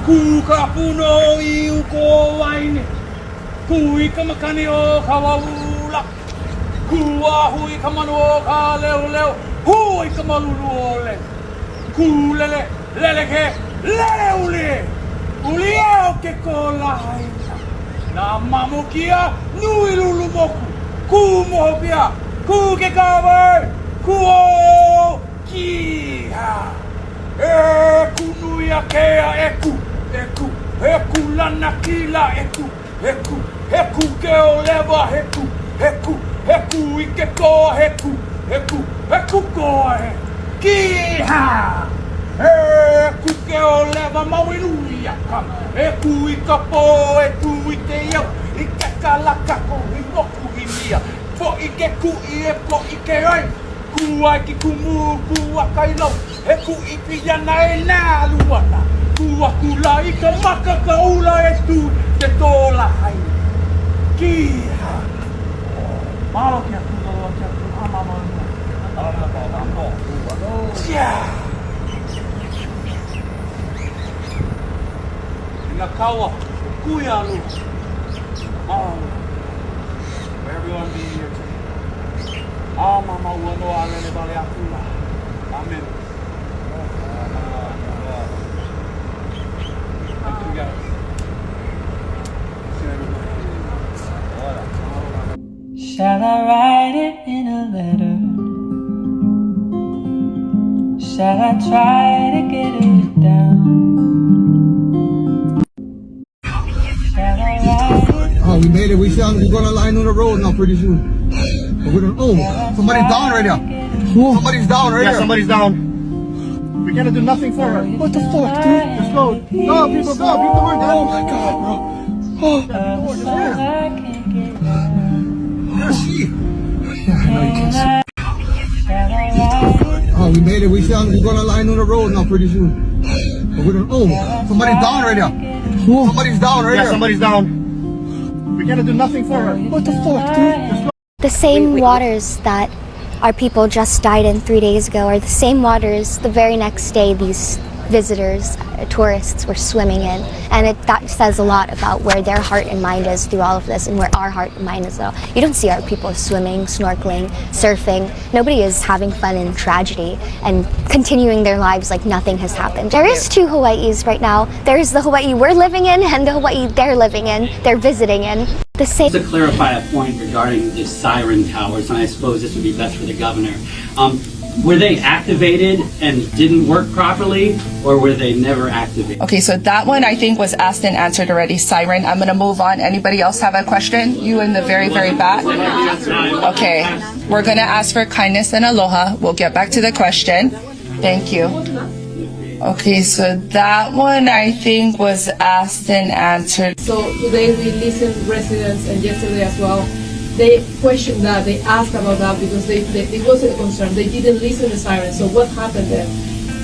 Kuka puno iuko waine, kui kamakani o kawaula, kua hui kamanu o ka leo leo, hui kamalulu o le, kulele, leleke, leleule, uliao ke ko lahaina, na mamukia nui lulu moku, ku mohopia, ku ke kawe, ku o kiha, e kunuia kea eku. Heku lana kila heku keo leva heku ike koa heku koa he kiha heku keo leva mawinui yaka heku ika po heku ite yau ike kalaka ko himoku himia po ike ku ie po ike ai kua ki kumu kua kailau heku ipi yana e nā luana Kua kula ika maka ka ula e tu te tōla hai. Kiha. Malo kia kula loa kia kula amama ua. Amama ua. Kia. Ina kawa, kuia alu. For everyone being here today. Amama ua no alele vale akula. Amen. Shall I write it in a letter? Shall I try to get it down? Shall I write it? Oh, we made it. We're gonna line on the road now pretty soon. But we're gonna, somebody's down right now. Somebody's down right here. Somebody's down. We're gonna do nothing for her. What the fuck, dude? Just go. Go, people, go. Beat the word, Dad. Oh my god, bro. Oh, where is she? Oh, we made it. We're gonna line on the road now pretty soon. But we're gonna, somebody's down right now. Somebody's down right here. Somebody's down. We're gonna do nothing for her. What the fuck, dude? Just go. The same waters that our people just died in 3 days ago are the same waters the very next day these visitors, tourists were swimming in. And that says a lot about where their heart and mind is through all of this and where our heart and mind is though. You don't see our people swimming, snorkeling, surfing. Nobody is having fun in tragedy and continuing their lives like nothing has happened. There is two Hawaiis right now. There is the Hawaii we're living in and the Hawaii they're living in, they're visiting in. The same. Just to clarify a point regarding the siren towers, and I suppose this would be best for the governor. Were they activated and didn't work properly, or were they never activated? Okay, so that one I think was asked and answered already, siren. I'm gonna move on. Anybody else have a question? You in the very, very back? Okay, we're gonna ask for kindness and aloha. We'll get back to the question. Thank you. Okay, so that one I think was asked and answered. So today we listened residents and yesterday as well. They questioned that, they asked about that because it wasn't a concern. They didn't listen to the siren. So what happened then?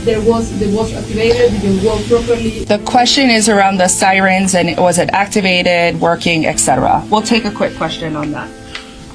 It was activated, did it work properly? The question is around the sirens and was it activated, working, etc. We'll take a quick question on that.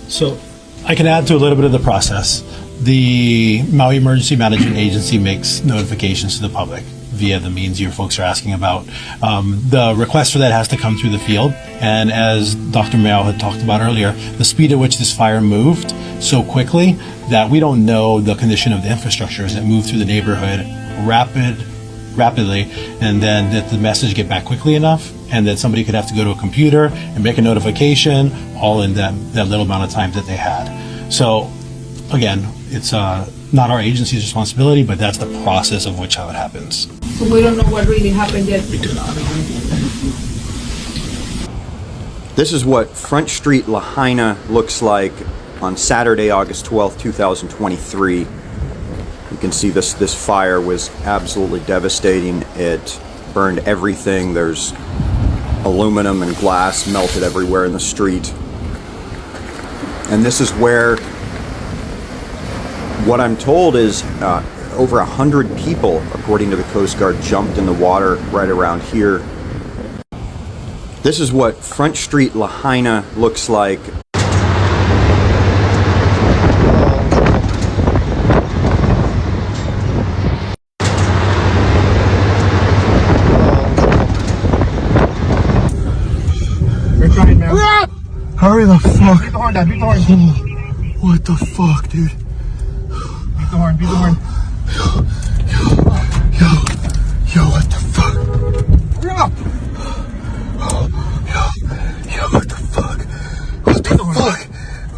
So I can add to a little bit of the process. The Maui Emergency Management Agency makes notifications to the public via the means you folks are asking about. The request for that has to come through the field. And as Dr. Mao had talked about earlier, the speed at which this fire moved so quickly that we don't know the condition of the infrastructure as it moved through the neighborhood rapidly, and then that the message get back quickly enough, and that somebody could have to go to a computer and make a notification all in that little amount of time that they had. So again, it's not our agency's responsibility, but that's the process of which how it happens. So we don't know what really happened yet. We do not. This is what Front Street Lahaina looks like on Saturday, August 12th, 2023. You can see this fire was absolutely devastating. It burned everything. There's aluminum and glass melted everywhere in the street. And this is where, what I'm told is, over 100 people, according to the Coast Guard, jumped in the water right around here. This is what Front Street Lahaina looks like. We're trying, man. Hurry the fuck. Beat the horn, Dad. Beat the horn. What the fuck, dude? Beat the horn. Beat the horn. Yo, what the fuck? Hurry up. Yo, what the fuck? What the fuck?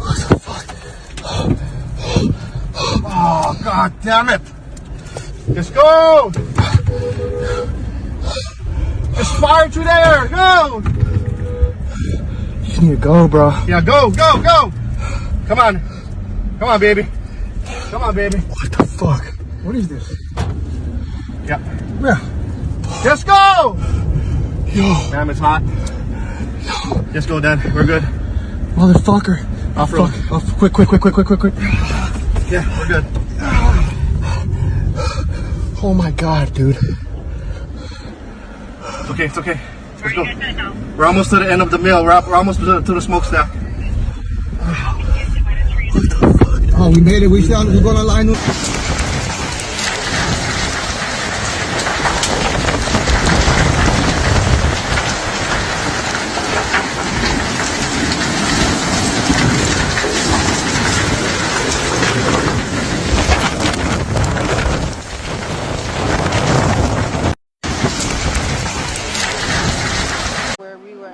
What the fuck? Oh, God damn it. Let's go. There's fire through there. Go. You just need to go, bro. Yeah, go. Come on. Come on, baby. Come on, baby. What the fuck? What is this? Yeah. Yeah. Let's go. Yo, Damn, it's hot. Let's go, Dad. We're good. motherfucker. Off road. Fuck. Off. Quick. Yeah, we're good. Oh my god, dude. It's okay. Let's go. We're almost to the end of the mill. We're almost to the smokestack. Oh, we made it. We're gonna line up.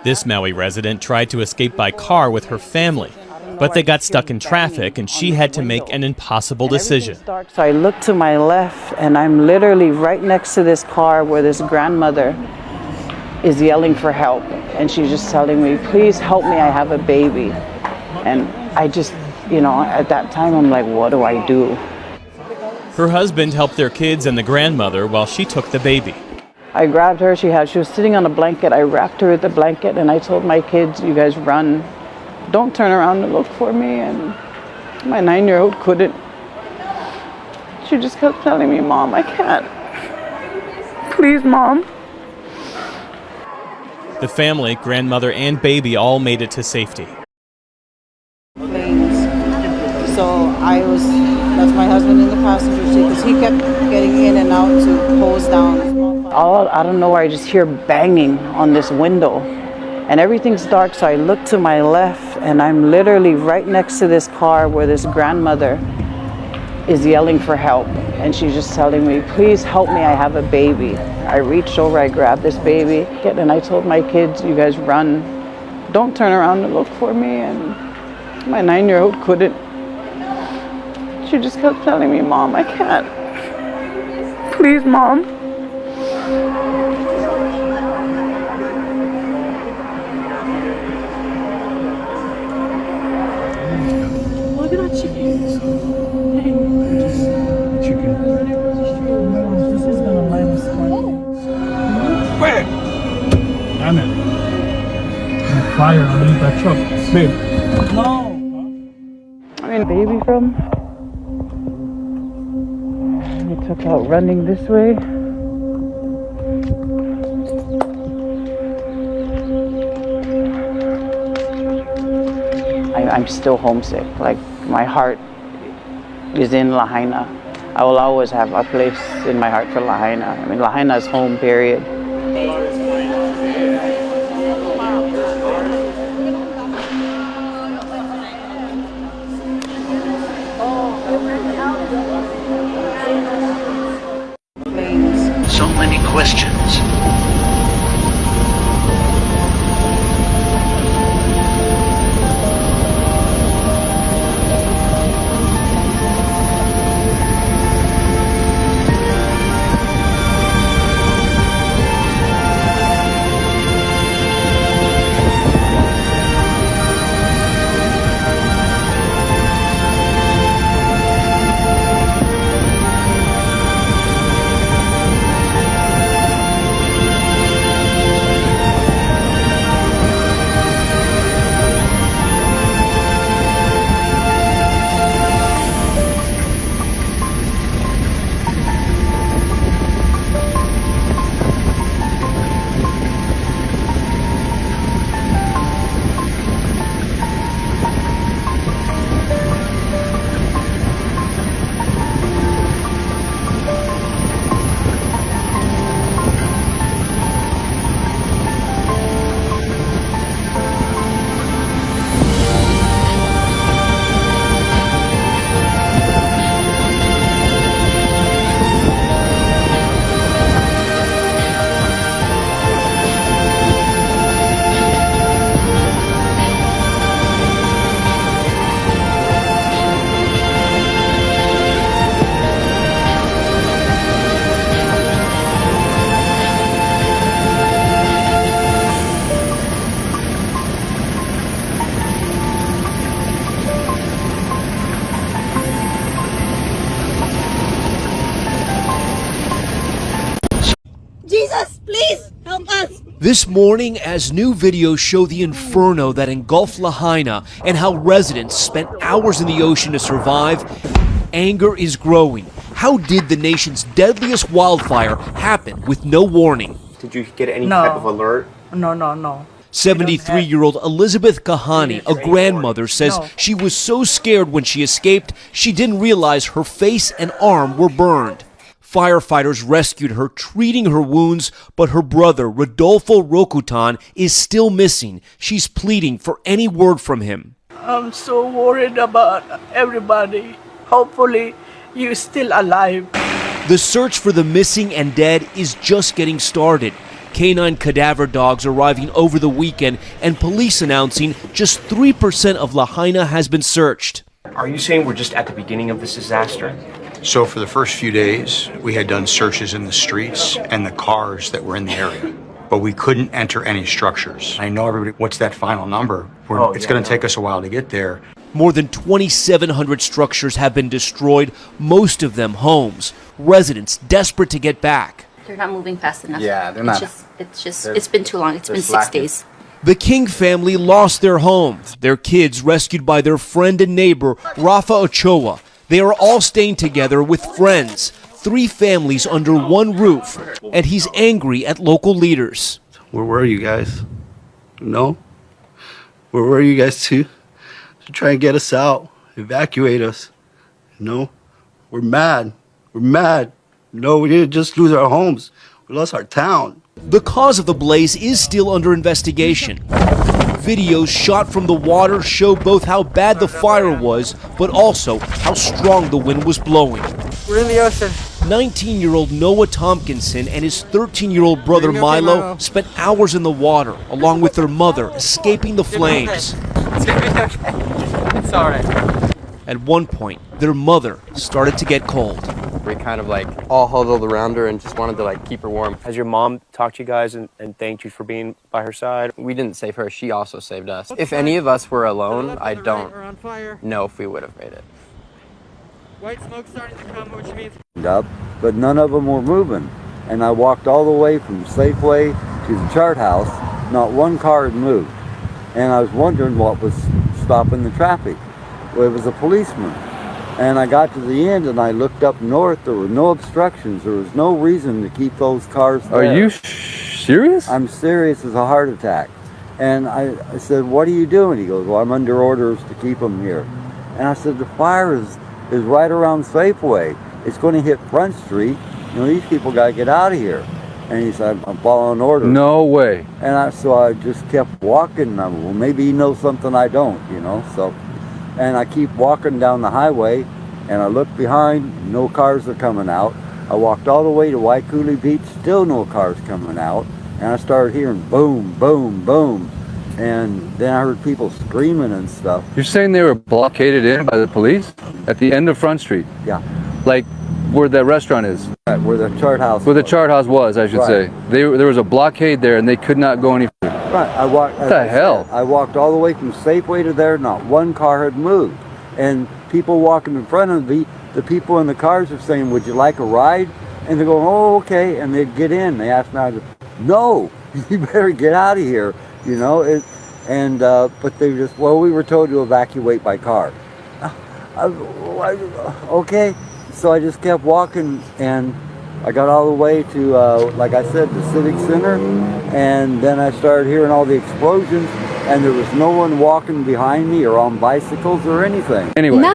This Maui resident tried to escape by car with her family, but they got stuck in traffic and she had to make an impossible decision. So I look to my left and I'm literally right next to this car where this grandmother is yelling for help. And she's just telling me, please help me, I have a baby. And I just, at that time I'm like, what do I do? Her husband helped their kids and the grandmother while she took the baby. I grabbed her, she was sitting on a blanket, I wrapped her with the blanket and I told my kids, you guys run. Don't turn around and look for me. And my 9-year-old couldn't. She just kept telling me, Mom, I can't. Please, Mom. The family, grandmother and baby all made it to safety. Planes. So that's my husband in the passenger seat because he kept getting in and out to hose down. I don't know where I just hear banging on this window. And everything's dark, so I look to my left and I'm literally right next to this car where this grandmother is yelling for help. And she's just telling me, please help me, I have a baby. I reached over, I grabbed this baby, and I told my kids, you guys run. Don't turn around and look for me. And my 9-year-old couldn't. She just kept telling me, Mom, I can't. Please, Mom. Look at that chicken. This is gonna land us Wait! Damn it. Fire underneath that truck. Babe. No! Baby from? We took out running this way. I'm still homesick. Like, my heart is in Lahaina. I will always have a place in my heart for Lahaina. Lahaina is home, period. So many questions. This morning, as new videos show the inferno that engulfed Lahaina and how residents spent hours in the ocean to survive, anger is growing. How did the nation's deadliest wildfire happen with no warning? Did you get any type of alert? No. 73-year-old Elizabeth Kahani, a grandmother, says she was so scared when she escaped, she didn't realize her face and arm were burned. Firefighters rescued her, treating her wounds, but her brother, Rodolfo Rokutan, is still missing. She's pleading for any word from him. I'm so worried about everybody. Hopefully, you're still alive. The search for the missing and dead is just getting started. Canine cadaver dogs arriving over the weekend and police announcing just 3% of Lahaina has been searched. Are you saying we're just at the beginning of this disaster? So for the first few days, we had done searches in the streets and the cars that were in the area, but we couldn't enter any structures. I know everybody, what's that final number? It's going to take us a while to get there. More than 2,700 structures have been destroyed, most of them homes. Residents desperate to get back. They're not moving fast enough. Yeah, they're not. It's been too long. It's been 6 days. The King family lost their homes. Their kids rescued by their friend and neighbor, Rafa Ochoa. They are all staying together with friends. 3 families under one roof. And he's angry at local leaders. Where were you guys? No? Where were you guys to try and get us out, evacuate us? No? We're mad. We're mad. No, we didn't just lose our homes. We lost our town. The cause of the blaze is still under investigation. Videos shot from the water show both how bad the fire was, but also how strong the wind was blowing. We're in the ocean. 19-year-old Noah Tompkinson and his 13-year-old brother Milo spent hours in the water, along with their mother, escaping the flames. It's all right. At one point, their mother started to get cold. We kind of all huddled around her and just wanted to keep her warm. Has your mom talked to you guys and thanked you for being by her side? We didn't save her, she also saved us. If any of us were alone, I don't know if we would have made it. White smoke starting to come, which means... Up, but none of them were moving. And I walked all the way from Safeway to the chart house. Not one car had moved. And I was wondering what was stopping the traffic. Well, it was a policeman. And I got to the end and I looked up north. There were no obstructions. There was no reason to keep those cars there. Are you serious? I'm serious as a heart attack. And I said, what are you doing? He goes, well, I'm under orders to keep them here. And I said, the fire is right around Safeway. It's going to hit Front Street. These people got to get out of here. And he said, I'm following orders. No way. And so I just kept walking. Well, maybe he knows something I don't, so. And I keep walking down the highway, and I look behind, no cars are coming out. I walked all the way to Waikuli Beach, still no cars coming out. And I started hearing boom, boom, boom. And then I heard people screaming and stuff. You're saying they were blockaded in by the police at the end of Front Street? Yeah. Like where the restaurant is? Right, where the chart house Where the chart house was, I should say. There was a blockade there, and they could not go any further. Right, I walked. What the hell? I walked all the way from Safeway to there. Not one car had moved, and people walking in front of me, the people in the cars are saying, "Would you like a ride?" And they go, "Oh, okay." And they'd get in. They asked me, "No, you better get out of here." But they just, well, we were told to evacuate by car. Okay, so I just kept walking, and I got all the way to, like I said, the Civic Center, and then I started hearing all the explosions, and there was no one walking behind me or on bicycles or anything. Anyway.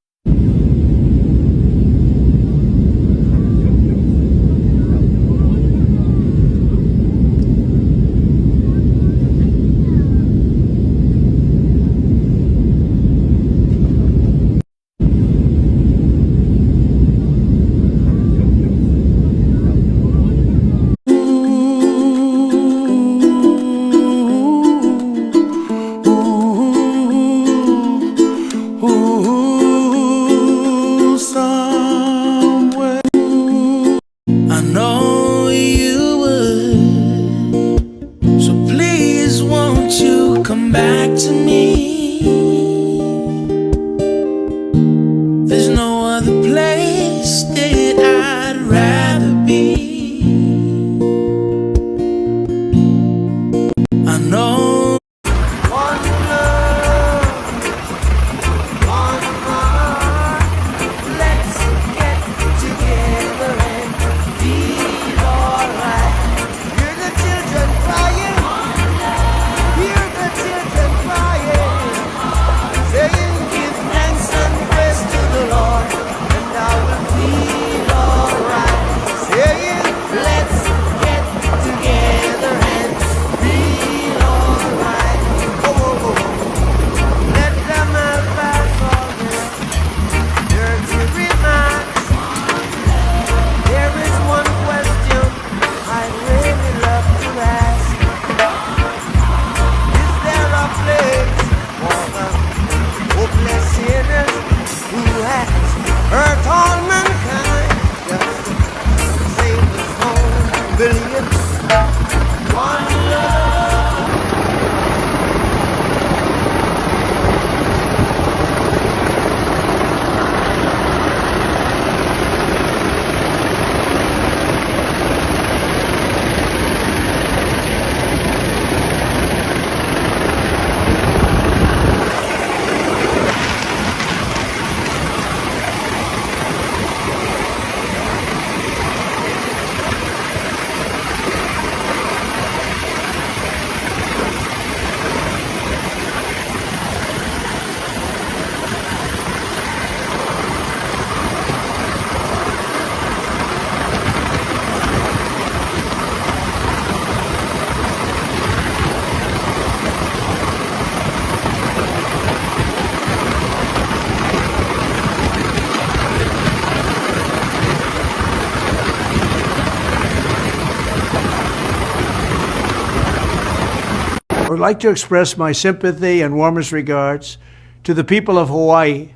would like to express my sympathy and warmest regards to the people of Hawaii,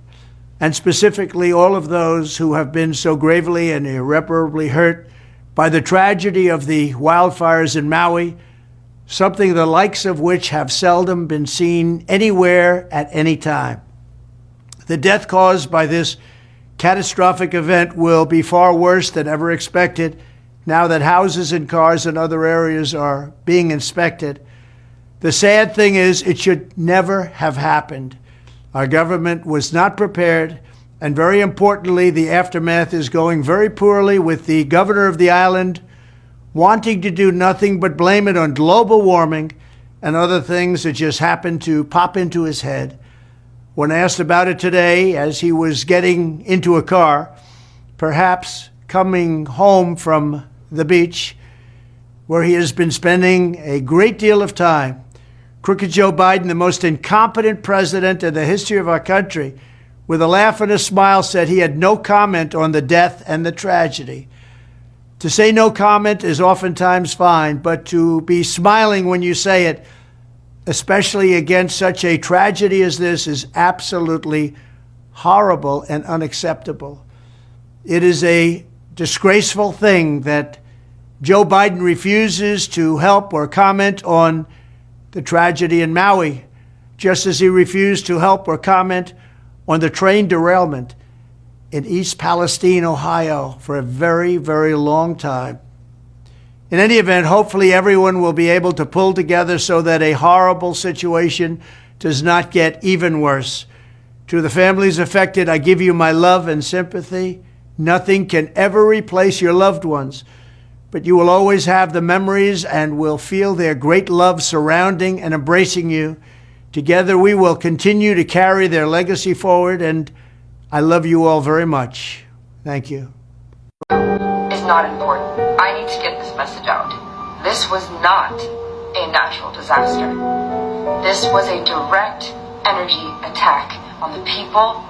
and specifically all of those who have been so gravely and irreparably hurt by the tragedy of the wildfires in Maui, something the likes of which have seldom been seen anywhere at any time. The death caused by this catastrophic event will be far worse than ever expected now that houses and cars in other areas are being inspected. The sad thing is, it should never have happened. Our government was not prepared, and very importantly, the aftermath is going very poorly, with the governor of the island wanting to do nothing but blame it on global warming and other things that just happened to pop into his head. When asked about it today, as he was getting into a car, perhaps coming home from the beach, where he has been spending a great deal of time, Crooked Joe Biden, the most incompetent president in the history of our country, with a laugh and a smile said he had no comment on the death and the tragedy. To say no comment is oftentimes fine, but to be smiling when you say it, especially against such a tragedy as this, is absolutely horrible and unacceptable. It is a disgraceful thing that Joe Biden refuses to help or comment on the tragedy in Maui, just as he refused to help or comment on the train derailment in East Palestine, Ohio, for a very, very long time. In any event, hopefully everyone will be able to pull together so that a horrible situation does not get even worse. To the families affected, I give you my love and sympathy. Nothing can ever replace your loved ones, but you will always have the memories and will feel their great love surrounding and embracing you. Together we will continue to carry their legacy forward, and I love you all very much. Thank you. Is not important. I need to get this message out. This was not a natural disaster. This was a direct energy attack on the people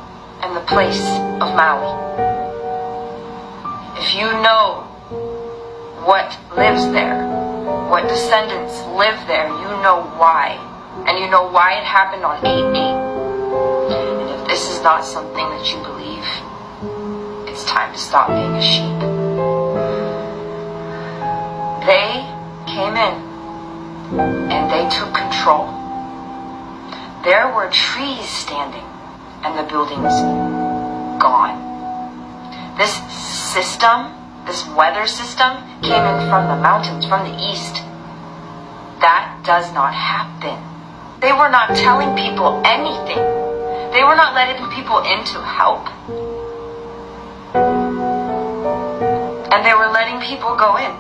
and the place of Maui. If you know what lives there, what descendants live there, you know why. And you know why it happened on 8/8. And if this is not something that you believe, it's time to stop being a sheep. They came in and they took control. There were trees standing and the buildings gone. This system, this weather system, came in from the mountains, from the east. That does not happen. They were not telling people anything. They were not letting people in to help. And they were letting people go in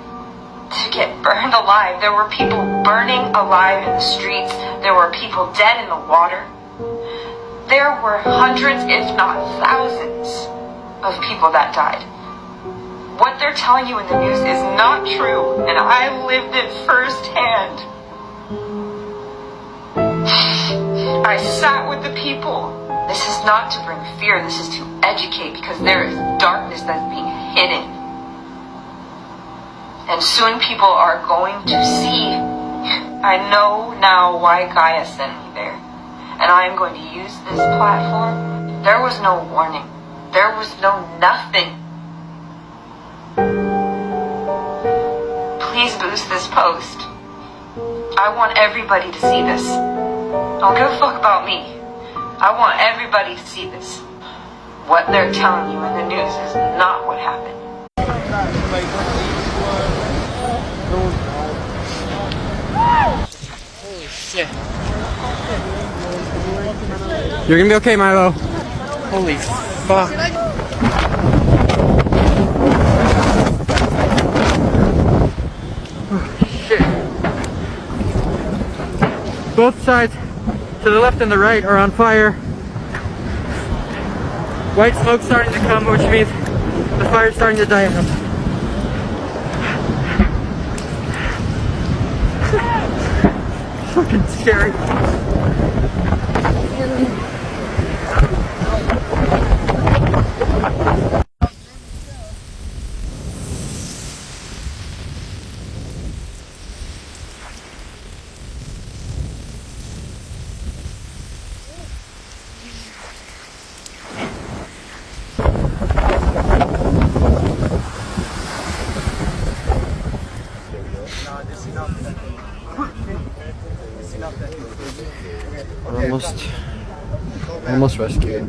to get burned alive. There were people burning alive in the streets. There were people dead in the water. There were hundreds, if not thousands, of people that died. What they're telling you in the news is not true, and I lived it firsthand. I sat with the people. This is not to bring fear, this is to educate, because there is darkness that's being hidden. And soon people are going to see. I know now why Gaia sent me there. And I am going to use this platform. There was no warning. There was no nothing. Please boost this post. I want everybody to see this. Don't give a fuck about me. I want everybody to see this. What they're telling you in the news is not what happened. Holy shit. You're gonna be okay, Milo. Holy fuck. Shit. Both sides, to the left and the right, are on fire. White smoke starting to come, which means the fire's starting to die out. Fucking scary. almost rescued.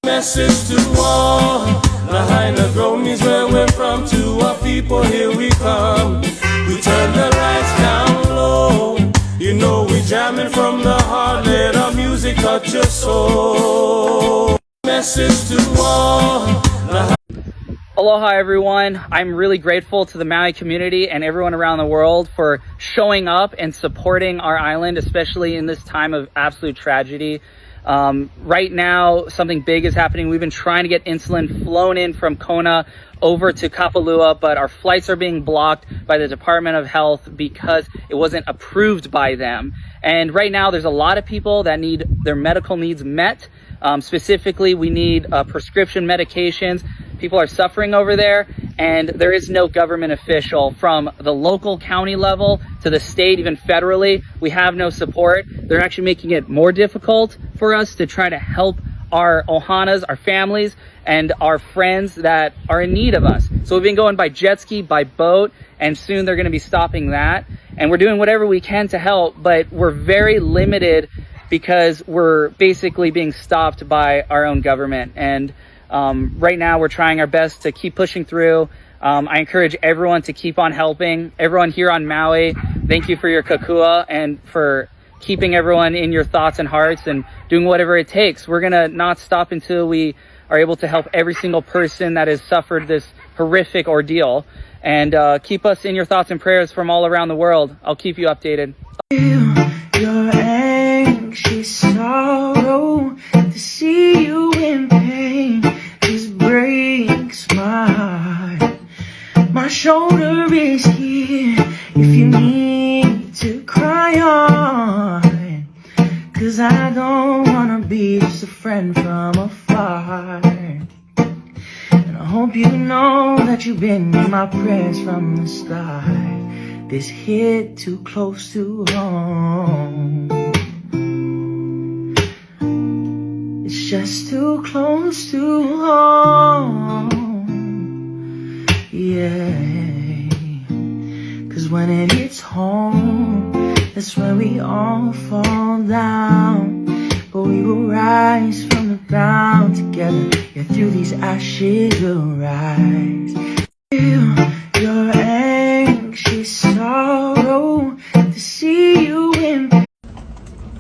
Message to all Lahaina Gromies, where we're from, to our people, here we come. We turn the lights down low. You know we jamming from the heart, let our music touch your soul. Message to all Lahaina. Aloha everyone. I'm really grateful to the Maui community and everyone around the world for showing up and supporting our island, especially in this time of absolute tragedy. Right now, something big is happening. We've been trying to get insulin flown in from Kona over to Kapalua, but our flights are being blocked by the Department of Health because it wasn't approved by them. And right now, there's a lot of people that need their medical needs met. Specifically, we need prescription medications. People are suffering over there, and there is no government official from the local county level to the state, even federally. We have no support. They're actually making it more difficult for us to try to help our Ohanas, our families, and our friends that are in need of us. So we've been going by jet ski, by boat, and soon they're going to be stopping that. And we're doing whatever we can to help, but we're very limited because we're basically being stopped by our own government. And right now we're trying our best to keep pushing through. I encourage everyone to keep on helping. Everyone here on Maui, thank you for your kokua and for keeping everyone in your thoughts and hearts and doing whatever it takes. We're gonna not stop until we are able to help every single person that has suffered this horrific ordeal. And keep us in your thoughts and prayers from all around the world. I'll keep you updated. Your anxious sorrow, to see you in pain just breaks my heart. My shoulder is here if you need to cry on, 'cause I don't wanna be just a friend from afar. And I hope you know that you've been in my prayers from the start. This hit too close to home. It's just too close to home. Yeah. 'Cause when it hits home, that's when we all fall down. But we will rise from the ground together. Yeah, through these ashes we'll rise. Feel your anxious sorrow, to see you in.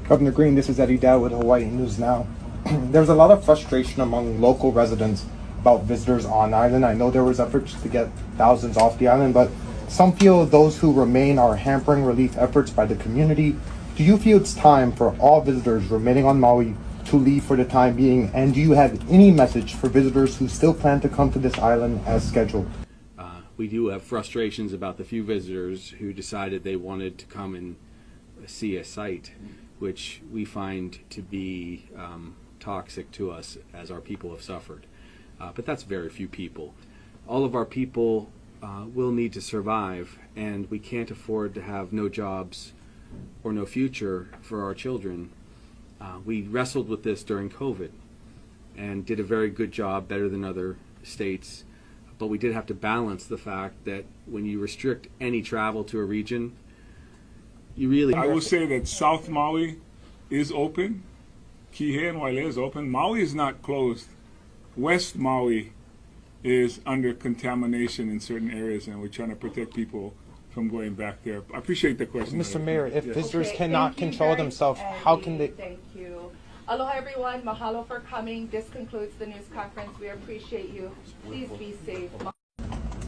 Governor Green, this is Eddie Dowd with Hawaii News Now. There's a lot of frustration among local residents about visitors on island. I know there was efforts to get thousands off the island, but some feel those who remain are hampering relief efforts by the community. Do you feel it's time for all visitors remaining on Maui to leave for the time being? And do you have any message for visitors who still plan to come to this island as scheduled? We do have frustrations about the few visitors who decided they wanted to come and see a site, which we find to be toxic to us as our people have suffered. But that's very few people. All of our people will need to survive, and we can't afford to have no jobs or no future for our children. We wrestled with this during COVID and did a very good job, better than other states. But we did have to balance the fact that when you restrict any travel to a region, you really... I will say that South Maui is open. Kihei and Wailea is open. Maui is not closed. West Maui is under contamination in certain areas, and we're trying to protect people from going back there. I appreciate the question. Mr. Mayor, if Yes. visitors cannot control themselves, how can they... Thank you. Aloha everyone. Mahalo for coming. This concludes the news conference. We appreciate you. Please be safe.